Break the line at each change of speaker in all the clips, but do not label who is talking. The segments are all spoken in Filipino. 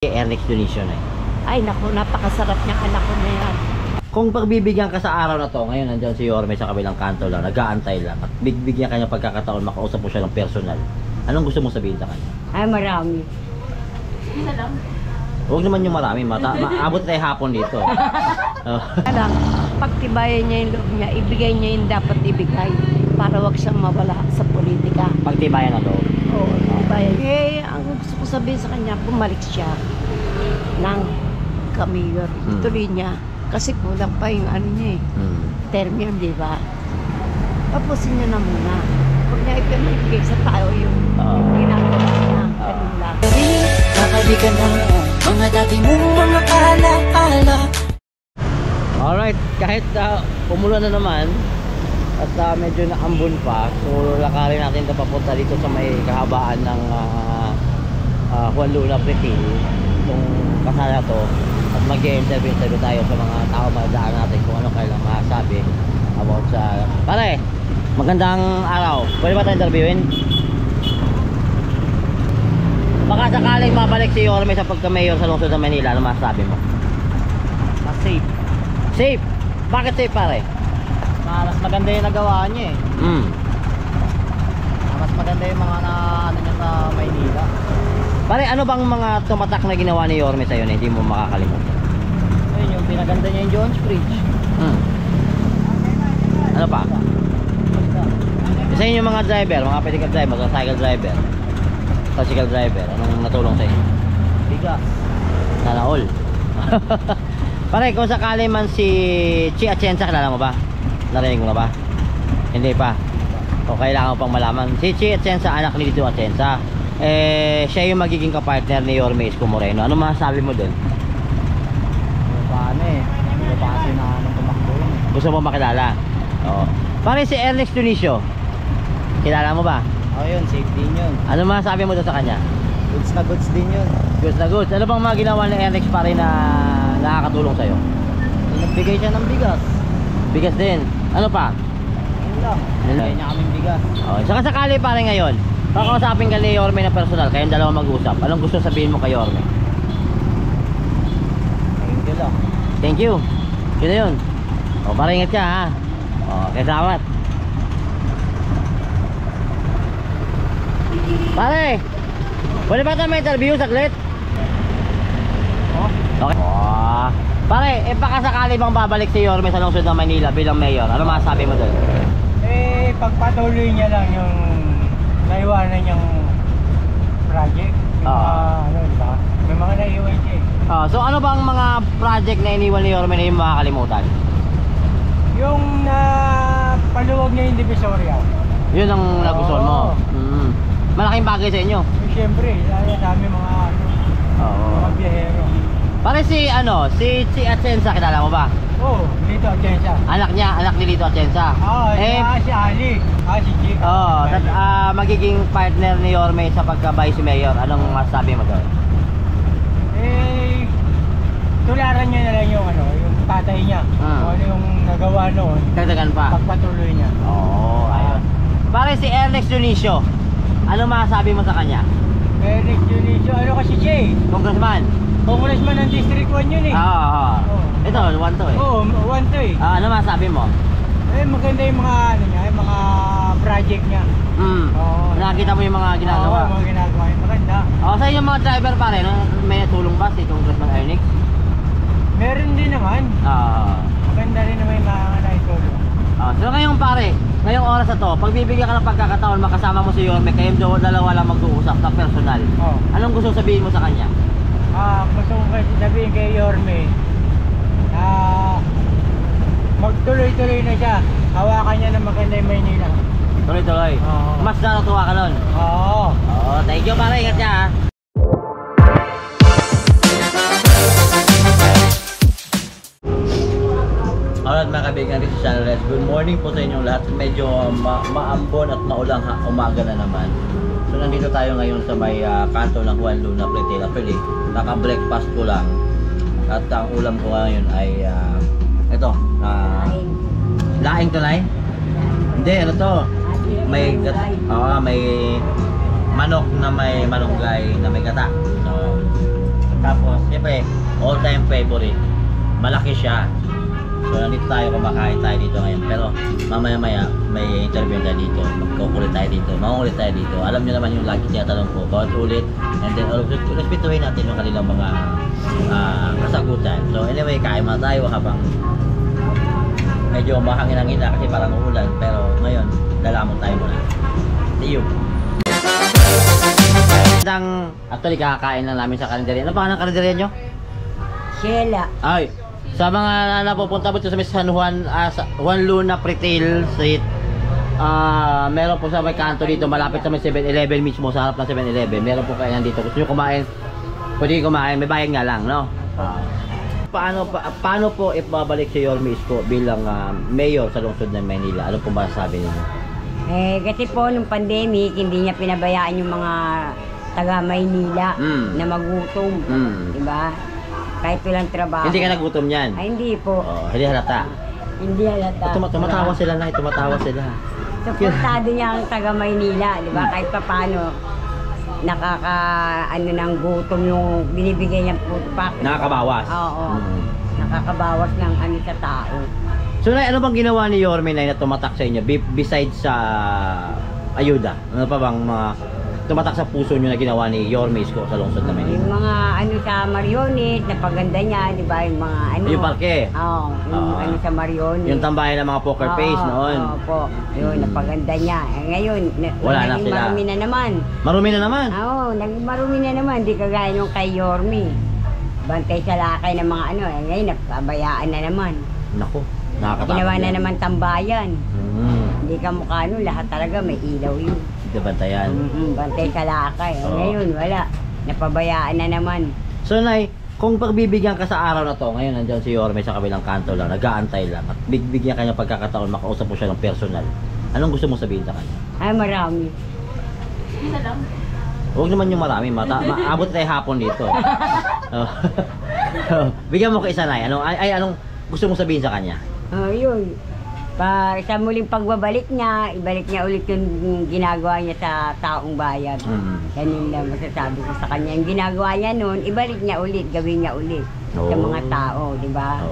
Ernix Dionisio na.
Ay naku, napakasarap niyang anak ko na yan.
Kung pagbibigyan ka sa araw na to, ngayon nandiyan si Yorme sa kabilang kanto lang, nag-aantay lang, at bigyan kanya pagkakataon, makausap mo siya ng personal. Anong gusto mong sabihin sa kanya?
Ay marami.
Isa lang.
Huwag naman yung marami, maabot tayo hapon dito.
Alam, pagtibayan niya yung loob niya, ibigay niya yung dapat ibigay para wag siyang mawala sa politika.
Pagtibayan na loob.
Oo, tibayan. Eh, ang gusto ko sabihin sa kanya, bumalik siya ng kamayor. Ituloy niya. Kasi kulang pa yung ano niya eh. Term yun, di ba? Tapusin niya na muna. Huwag niya ipinibigay sa tao yung ginagawa niya. Ganun lang.
Kakaibigan ng mga dati mong mga alaala.
Alright, kahit umulan na naman at medyo naambon pa, so lakarin natin ito papunta dito sa may kahabaan ng Juan Luna Pretil, itong kasala to, at mag-i-interview tayo sa mga tao magdaan natin kung ano kailang masabi about sa... Pare, magandang araw, pwede ba tayo interviewin? Baka sakaling mabalik si Yorme sa pagka-mayor sa lungsod ng Manila, ano masasabi mo?
Mas safe.
Safe? Bakit safe pare?
Mas maganda yung nagawa niya eh. Mas maganda yung mga ano niya sa Maynila.
Pare, ano bang mga tumatak na ginawa ni Yorme sa'yo na hindi mo makakalimutan?
Ayun, yung pinaganda niya yung Jones Bridge.
Ano pa? Isa yun yung mga driver, mga pedicab driver, motorcycle driver, tricycle driver, anong natulong sa inyo?
Bigas.
Sana all. Pare, kung sakali man si Chi Atienza, kilala mo ba? Narinig mo na ba? Hindi pa. O kailangan mo pang malaman. Si Chi Atienza, anak ni Lito Atienza. Siya yung magiging kapartner ni Yorme Isko Moreno. Ano masasabi mo dun?
Paano eh. Hindi pa kasi na anong tumakbo yun eh.
Gusto mo makilala? Oo. Pare, si Ernix Dionisio, kilala mo ba?
Oh yun, safe din yun.
Ano masasabi mo dun sa kanya?
Goods na goods din yun.
Goods na goods. Ano bang mga ginawa ni Ernix pare na nakakatulong sa'yo?
Nagbigay siya ng bigas.
Bigas din. Ano pa?
Yun lang. Nagbigay niya kaming bigas.
Okay. Saka sakali pare ngayon, pakausapin ka ni Yorme na personal, kayong dalawa mag-usap. Anong gusto sabihin mo kay Yorme?
Thank you lang.
Thank you. Yun na yun. O, para ingat ka ha. Okay, salamat. Pare, pwede ba tayo may interview saglit? Okay. Pare, baka sakali bang babalik si Yorme sa lungsod ng Manila bilang mayor? Ano masasabi mo doon?
Eh, pagpatuloy niya lang yung naiwanan niyang project. Yung mga, ano, diba? May mga naiwan siya eh.
So ano bang mga project na iniwan ni Yorme na yung makakalimutan?
Yung paluwag niya yung Divisoria.
Yun ang nagustuhan mo? Malaking bagay sa inyo?
Eh, siyempre, dami mga mga biyahero.
Pare si Atienza, kilala mo ba?
Oo, Lito Atienza.
Anak niya, anak ni Lito Atienza.
Si Ali. Si G.
Magiging partner ni Yorme sa pagka-vice mayor. Anong masasabi mo doon?
Eh, tularan niya na lang yung yung tatay niya. Kung ano yung nagawa noon.
Dagdagan pa?
Pagpatuloy niya.
Ayun. Pare si Ernix Dionisio, ano masasabi mo sa kanya?
Ernix Dionisio, ano kasi siya eh?
Congressman?
Congressman ng District 1 yun eh.
Ito, 1 to eh.
Oo, 1 to eh.
Ano masasabi mo?
Eh, maganda yung mga niya, yung mga project niya.
Nakita mo yung mga ginagawa?
Oo, mga ginagawa yung maganda.
Sa inyong mga driver pare, may tulong ba si Congressman Ernix?
Meron din naman. Maganda rin naman yung mga naitulong.
So ngayon pare, ngayong oras na to, pagbibigyan ka ng pagkakataon, makasama mo si Yorme, kayong dalawa lang mag-uusap sa personal. Anong gusto sabihin mo sa kanya?
Gusto ko kasi sabihin kay Yorme na magtuloy-tuloy na siya. Hawakan niya na maganda yung Maynila.
Tuloy-tuloy? Mas natutuwa ka nun?
Oo.
Thank you pare, ingat niya ha. Alright mga kaibigan, this is Channel Res. Good morning po sa inyong lahat. Medyo maambon at maulang umaga na naman. So nandito tayo ngayon sa may kanto ng Juan Luna Pretil. Actually, naka-breakfast ko lang. At ang ulam ko ngayon ay ito, laing tunay? Hindi, ano to? May manok na may malunggay na may gata. So, tapos syempre, all-time favorite. Malaki siya. So nandito tayo, kumakain tayo dito ngayon. Pero mamaya-maya may interview tayo dito. Magkukulit tayo dito. Mangungulit tayo dito. Alam nyo naman yung lagi tinatanong ko. Bawat ulit. And then respetuhin natin yung kanilang mga kasagutan. So anyway, kain muna tayo habang medyo mahangin-hangin na kasi parang uulan. Pero ngayon, lalamon tayo muna. See you! Actually, kakakain lang namin sa karinderya. Ano pangalan ng karinderya nyo?
Sheila.
Ay, sa mga napupunta po sa may San Juan, Juan Luna Retail Street, meron po sa may kanto dito, malapit sa may 7-Eleven mismo, sa harap ng 7-Eleven. Meron po kayo nandito. Gusto nyo kumain, pwede kumain, may bayad nga lang, no? Paano po ibabalik si Yorme Isko bilang mayor sa lungsod ng Maynila? Ano po ba sabi niyo?
Kasi po nung pandemic, hindi niya pinabayaan yung mga taga Maynila na magutom. Diba? Kahit walang trabaho.
Hindi ka nagutom yan?
Ay, hindi po.
Hindi halata.
Hindi halata.
Tumatawa sila na, tumatawa sila.
Suportado niya ang taga Maynila, di ba? Kahit pa paano, ng gutom yung binibigay niyang food pack.
Nakakabawas.
Oo. Nakakabawas ng sa tao.
So, ano bang ginawa ni Yorme na tumatak sa inyo? Besides sa ayuda? Ano pa bang mga tumatak sa puso nyo na ginawa ni Yorme Isko sa lungsod na Maynila?
Yung mga sa Mariones, napaganda niya, di ba? Yung mga
Yung parke?
Oo, yung sa Mariones.
Yung tambayan ng mga poker face noon?
Opo, yun, napaganda niya. Ngayon,
wala na sila.
marumi na naman.
Marumi na naman?
Oo, naging marumi na naman. Di kagaya nung kay Yorme. Bantay sa lakay ng mga ngayon, napabayaan na naman.
Naku, nakakatakot.
Ginawa na naman tambayan.
Mm.
Hindi ka mukha nun, lahat talaga may ilaw yun.
Bantayan.
Bantay sa lakay. Ngayon, wala. Napabayaan na naman.
So, Nay, kung pagbibigyan ka sa araw na to, ngayon nandiyan si Yorme sa kabilang kanto lang, nag-aantay lang, at bigyan kanya pagkakataon, makausap mo siya ng personal. Anong gusto mo sabihin sa kanya?
Ay, marami.
Isa lang.
Huwag naman yung marami, maabot tayo hapon dito. Bigyan mo ka isa, Nay. Anong gusto mo sabihin sa kanya?
Yun. Sa muling pagbabalik niya, ibalik niya ulit yung ginagawa niya sa taong bayan. Yan yung lang masasabi ko sa kanya. Yung ginagawa niya noon, ibalik niya ulit, gawin niya ulit sa mga tao, di ba?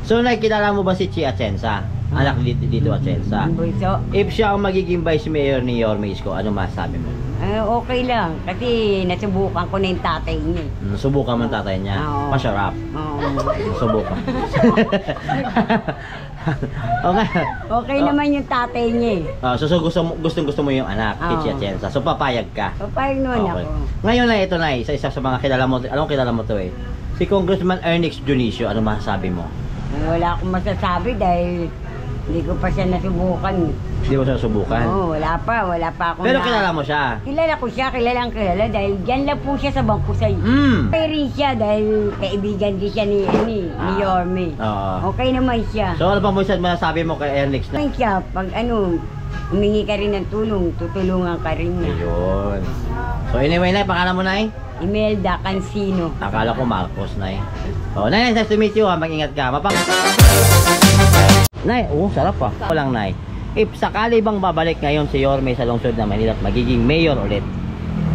So, nakikilala mo ba si Chi Atienza? Anak dito Atienza.
Bunso?
If siya ang magiging vice mayor ni Yorme Isko, ano masasabi mo?
Okay lang, kasi nasubukan ko na yung tatay niya.
Subukan mo ang tatay niya?
Oo.
Pasarap?
Oo.
Subukan.
Okay naman yung tatay niya.
So gusto mo yung anak, si Chi Atienza. So papayag ka?
Papayag noon ako.
Ngayon na ito na, isa sa mga kilala mo, anong kilala mo to si Congressman Ernix Dionisio, ano masasabi mo?
Wala akong masasabi dahil hindi ko pa siya nasubukan.
Hindi mo siya nasubukan?
Oo, wala pa akong
Pero kilala mo siya?
Kilala ko siya, kilalang kilala dahil dyan lang po siya sa bangko sa Okay rin siya dahil kaibigan din siya ni Yorme. Okay naman siya.
So ano pa mo masasabi mo kay Ernix na?
Siya, pag humingi ka rin ng tulong, tutulungan ka rin niya.
Ayun. So anyway, Nay, pangalan mo, Nay?
Imelda Cancino.
Akala ko Marcos, Nay. Nay, nice to meet you, ha. Mag-ingat ka. Nay, sarap pa. Walang, Nay. If sakali bang babalik ngayon si Yorme sa lungsod ng Manila at magiging mayor ulit,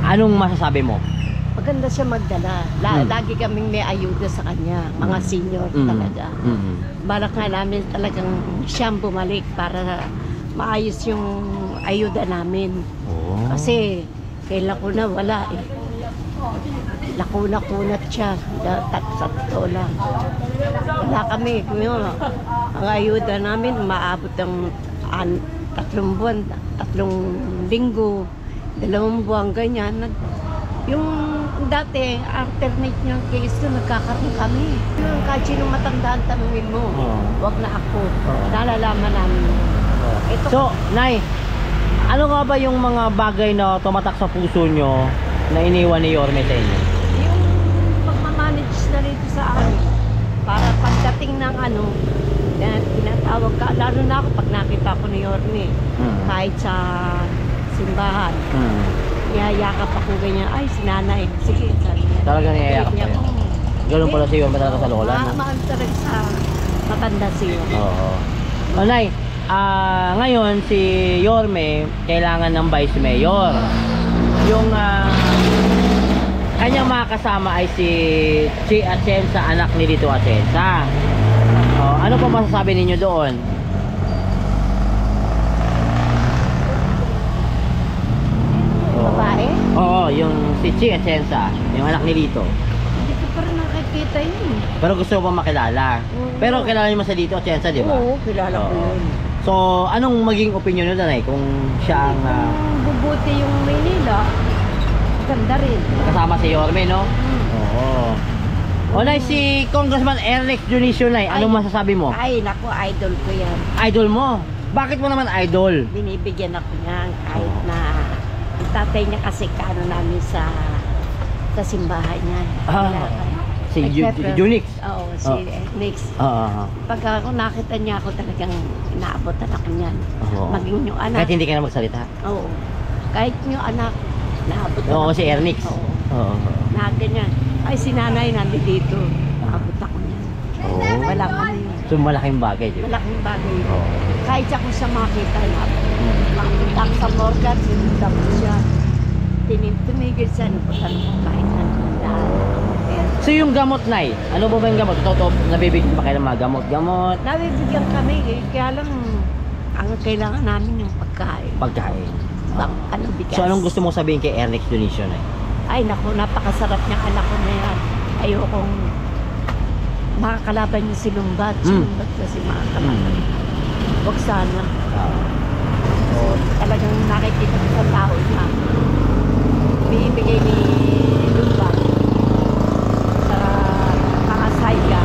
anong masasabi mo?
Maganda siya magdala. Lagi kaming may ayuda sa kanya, mga senior talaga. Balak nga namin talagang siyang bumalik para maayos yung ayuda namin. Kasi kailan ko na wala Lakuna-kunat siya. Sa totoo lang. Wala kami. Ang ayuda namin, maabot ng 3 buwan, 3 linggo, 2 buwan, ganyan. Yung dati, alternate niyang case doon, nagkakaroon kami. Yung kahit sinong matandaan, tanungin mo, wag na ako. Nalalaman namin.
So, Nay, ano nga ba yung mga bagay na tumatak sa puso nyo na iniwan ni Yorme sa inyo?
Yung pagmamanage na rito sa amin, para pagdating ng tinatawag ka, lalo na ako pag nakita ko ni Yorme, kahit sa simbahan, niyayakap ako ganyan, ay sinanay, sige, sabi niya.
Talaga niyayakap niya? Ganun pala si Yorme talaga sa lola, no?
Mahal talaga sa matanda si Yorme.
Oo. Nay, ngayon si Yorme kailangan ng vice mayor. Yung kanyang mga kasama ay si Chi Atienza, anak ni Lito Atienza. Oh, ano pa masasabi ninyo doon?
Babae?
Oo, yung si Chi Atienza, yung anak ni Lito.
Hindi ko pa rin nakikita yun.
Pero gusto mo ba makilala?
Oo.
Pero kilala niyo mo si Lito Atienza, di ba?
Oo, kilala ko
Oo.
yun.
So, anong maging opinion nyo doon kung siya ang
Kung bubuti yung Maynila, ganda rin.
kasama si Yorme, no? Oo. O na si Congressman Ernest Dionisio, Nay, anong masasabi mo?
Ay, naku, idol ko yan.
Idol mo? Bakit mo naman idol?
Binibigyan ako niyan kahit na ang tatay niya kasi kaano namin sa simbahan niya.
Si
Except,
Junix.
Oo, si Nix.
Oo.
Pag ako nakita niya ako talagang inaabotan ako niyan.
Oo.
Maging yung anak.
Kahit hindi ka na magsalita.
Oo. Kahit yung anak, naabotan
Oo,
ako.
si Ernix.
Oo.
Oo.
Na ganyan. Ay, si nanay nandito. Naabot ako niyan.
Oo.
Wala ka na yun.
So, malaking bagay, di ba?
Malaking bagay.
Oo.
Kahit siya kung sa makita na makita ko sa Morgan, sinunta ko siya. Tumigil siya, napunta ko kahit nandaan.
So, yung gamot, Nay, ano ba yung gamot? Totoo, nabibigyan pa kayo ng mga gamot?
Nabibigyan kami eh, kaya lang ang kailangan namin yung pagkain.
Pagkain.
Ano bigas.
So, anong gusto mong sabihin kay Ernest Dionisio, Nay?
Ay naku, napakasarap niyang anak ko na yan. Ayokong makakalaban niya si Lumbat. Si Lumbat kasi makakalaban. Huwag sana. So, talagang nakikita ko sa tao na bibigay ni Lumbat sa mga sayga.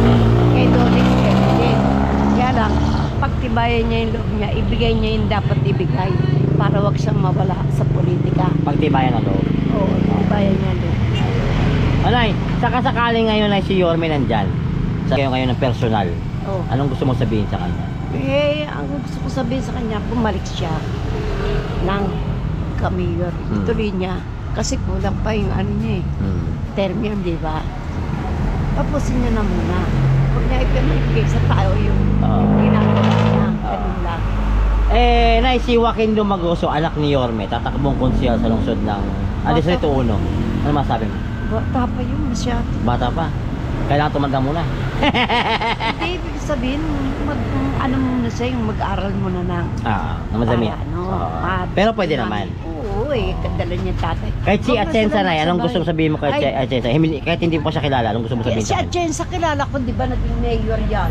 Kay Donix Kennedy. Kaya lang, pagtibayan niya yung loob niya, ibigay niya yung dapat ibigay para wag siyang mawala sa politika.
Pagtibayan ng loob.
Oo, tibayan niya loob.
Anay, sakasakali ngayon ay si Yorme nandyan. Sa kayo ngayon ng personal.
Oo.
Anong gusto mong sabihin sa kanya?
Eh, ang gusto ko sabihin sa kanya, bumalik siya ng kamayor. Ituloy niya. Kasi kulang pa yung ano niya eh. Term yan, di ba? Tapusin niya na muna. Huwag niya ipinibigay sa tao yung ginagawa niya. Ganun lang.
Eh, Nay, si Joaquin Dumagoso, anak ni Yorme, tatakbong konsyel sa lungsod ng Distrito 1. Ano masabi mo?
Bata pa yun masyado.
Bata pa. Kailangan tumanda muna.
Hindi, ibig sabihin, ano muna siya, yung mag-aral muna ng
Na madami.
para, ano,
Pero pwede naman.
Oo, eh, kadala niya tatay.
Kahit si
Huwag na
Atienza,
sila
Nay, anong gusto mong sabihin mo kay
Ay,
Atienza? Kahit hindi mo pa siya kilala, anong gusto mong sabihin
Si
sa kanya?
Atienza, kilala ko, di ba, naging mayor yan?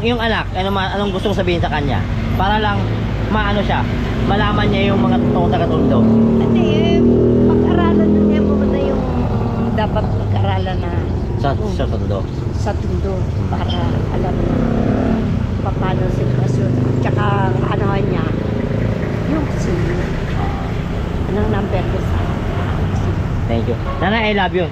Yung anak, anong gusto mong sabihin sa kanya? Para lang, maano siya, malaman niya yung mga totoong taga-Tondo.
Hindi, pag-aralan na niya muna yung dapat pag-aralan na
Sa Tondo.
sa Tondo para alam niya paano ang sitwasyon. Tsaka ano niya, yung sino, anong number ko sa
Thank you. Nanay, I love you.